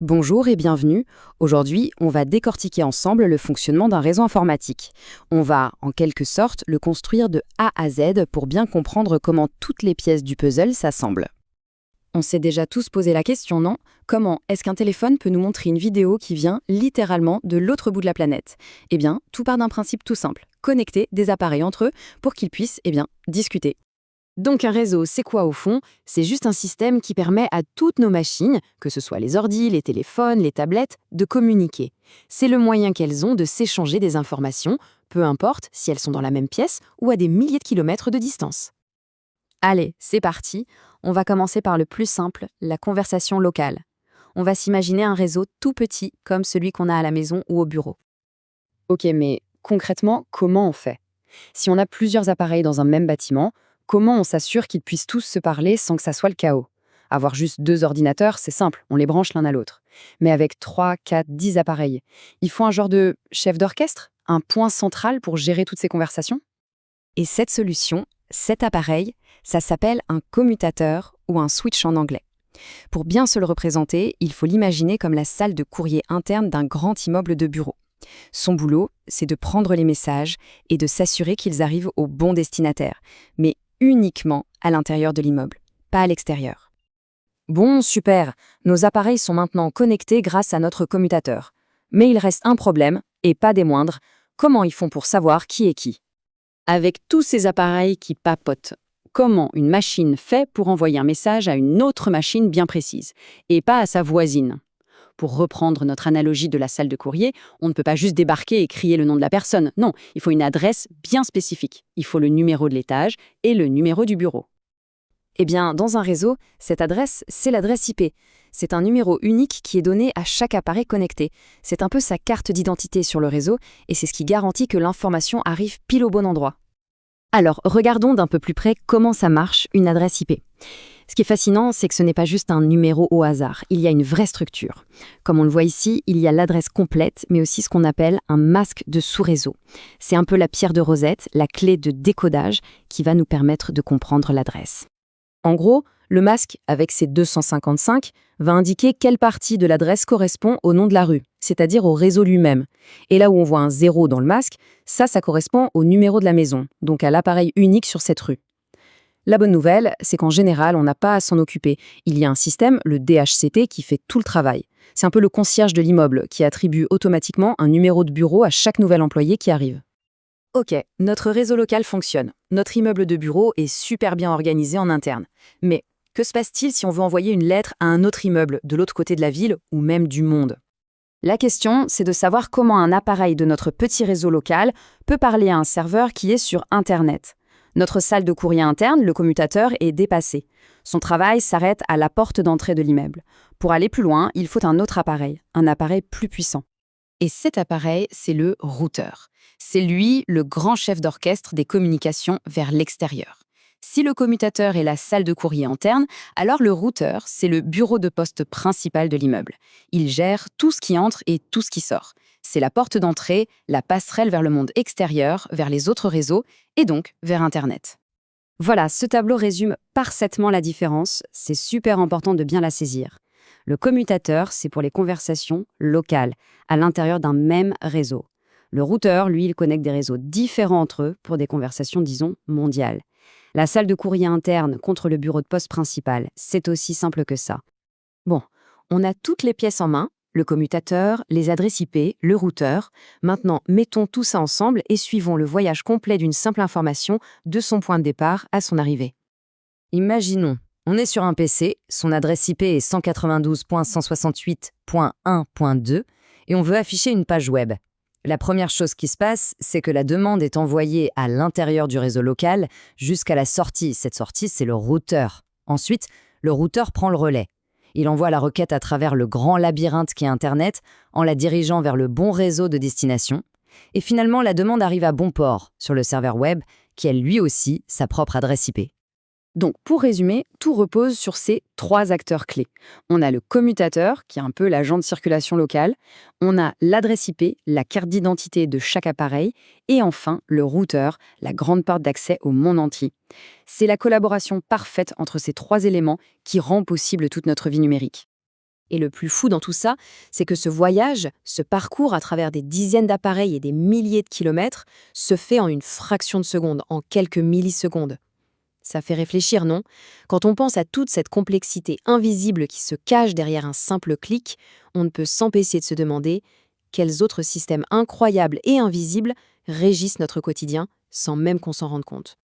Bonjour et bienvenue. Aujourd'hui, on va décortiquer ensemble le fonctionnement d'un réseau informatique. On va, en quelque sorte, le construire de A à Z pour bien comprendre comment toutes les pièces du puzzle s'assemblent. On s'est déjà tous posé la question, non? Comment est-ce qu'un téléphone peut nous montrer une vidéo qui vient littéralement de l'autre bout de la planète? Eh bien, tout part d'un principe tout simple, connecter des appareils entre eux pour qu'ils puissent, discuter. Donc un réseau, c'est quoi au fond? C'est juste un système qui permet à toutes nos machines, que ce soit les ordis, les téléphones, les tablettes, de communiquer. C'est le moyen qu'elles ont de s'échanger des informations, peu importe si elles sont dans la même pièce ou à des milliers de kilomètres de distance. Allez, c'est parti. On va commencer par le plus simple, la conversation locale. On va s'imaginer un réseau tout petit comme celui qu'on a à la maison ou au bureau. Ok, mais concrètement, comment on fait? Si on a plusieurs appareils dans un même bâtiment, comment on s'assure qu'ils puissent tous se parler sans que ça soit le chaos? Avoir juste deux ordinateurs, c'est simple, on les branche l'un à l'autre. Mais avec 3, 4, 10 appareils, il faut un genre de chef d'orchestre, un point central pour gérer toutes ces conversations? Et cette solution, cet appareil, ça s'appelle un commutateur ou un switch en anglais. Pour bien se le représenter, il faut l'imaginer comme la salle de courrier interne d'un grand immeuble de bureau. Son boulot, c'est de prendre les messages et de s'assurer qu'ils arrivent au bon destinataire, mais uniquement à l'intérieur de l'immeuble, pas à l'extérieur. Bon, super, nos appareils sont maintenant connectés grâce à notre commutateur. Mais il reste un problème, et pas des moindres, comment ils font pour savoir qui est qui? Avec tous ces appareils qui papotent, comment une machine fait pour envoyer un message à une autre machine bien précise, et pas à sa voisine? Pour reprendre notre analogie de la salle de courrier, on ne peut pas juste débarquer et crier le nom de la personne. Non, il faut une adresse bien spécifique. Il faut le numéro de l'étage et le numéro du bureau. Eh bien, dans un réseau, cette adresse, c'est l'adresse IP. C'est un numéro unique qui est donné à chaque appareil connecté. C'est un peu sa carte d'identité sur le réseau et c'est ce qui garantit que l'information arrive pile au bon endroit. Alors, regardons d'un peu plus près comment ça marche, une adresse IP. Ce qui est fascinant, c'est que ce n'est pas juste un numéro au hasard, il y a une vraie structure. Comme on le voit ici, il y a l'adresse complète, mais aussi ce qu'on appelle un masque de sous-réseau. C'est un peu la pierre de Rosette, la clé de décodage qui va nous permettre de comprendre l'adresse. En gros, le masque, avec ses 255, va indiquer quelle partie de l'adresse correspond au nom de la rue, c'est-à-dire au réseau lui-même. Et là où on voit un 0 dans le masque, ça correspond au numéro de la maison, donc à l'appareil unique sur cette rue. La bonne nouvelle, c'est qu'en général, on n'a pas à s'en occuper. Il y a un système, le DHCP, qui fait tout le travail. C'est un peu le concierge de l'immeuble qui attribue automatiquement un numéro de bureau à chaque nouvel employé qui arrive. Ok, notre réseau local fonctionne. Notre immeuble de bureau est super bien organisé en interne. Mais que se passe-t-il si on veut envoyer une lettre à un autre immeuble de l'autre côté de la ville ou même du monde? La question, c'est de savoir comment un appareil de notre petit réseau local peut parler à un serveur qui est sur Internet. Notre salle de courrier interne, le commutateur, est dépassée. Son travail s'arrête à la porte d'entrée de l'immeuble. Pour aller plus loin, il faut un autre appareil, un appareil plus puissant. Et cet appareil, c'est le routeur. C'est lui, le grand chef d'orchestre des communications vers l'extérieur. Si le commutateur est la salle de courrier interne, alors le routeur, c'est le bureau de poste principal de l'immeuble. Il gère tout ce qui entre et tout ce qui sort. C'est la porte d'entrée, la passerelle vers le monde extérieur, vers les autres réseaux et donc vers Internet. Voilà, ce tableau résume parfaitement la différence. C'est super important de bien la saisir. Le commutateur, c'est pour les conversations locales, à l'intérieur d'un même réseau. Le routeur, lui, il connecte des réseaux différents entre eux pour des conversations, disons, mondiales. La salle de courrier interne contre le bureau de poste principal, c'est aussi simple que ça. Bon, on a toutes les pièces en main, le commutateur, les adresses IP, le routeur. Maintenant, mettons tout ça ensemble et suivons le voyage complet d'une simple information de son point de départ à son arrivée. Imaginons, on est sur un PC, son adresse IP est 192.168.1.2 et on veut afficher une page web. La première chose qui se passe, c'est que la demande est envoyée à l'intérieur du réseau local jusqu'à la sortie. Cette sortie, c'est le routeur. Ensuite, le routeur prend le relais. Il envoie la requête à travers le grand labyrinthe qu'est Internet en la dirigeant vers le bon réseau de destination. Et finalement, la demande arrive à bon port sur le serveur web qui a lui aussi sa propre adresse IP. Donc, pour résumer, tout repose sur ces trois acteurs clés. On a le commutateur, qui est un peu l'agent de circulation locale, on a l'adresse IP, la carte d'identité de chaque appareil, et enfin, le routeur, la grande porte d'accès au monde entier. C'est la collaboration parfaite entre ces trois éléments qui rend possible toute notre vie numérique. Et le plus fou dans tout ça, c'est que ce voyage, ce parcours à travers des dizaines d'appareils et des milliers de kilomètres, se fait en une fraction de seconde, en quelques millisecondes. Ça fait réfléchir, non? Quand on pense à toute cette complexité invisible qui se cache derrière un simple clic, on ne peut s'empêcher de se demander quels autres systèmes incroyables et invisibles régissent notre quotidien sans même qu'on s'en rende compte.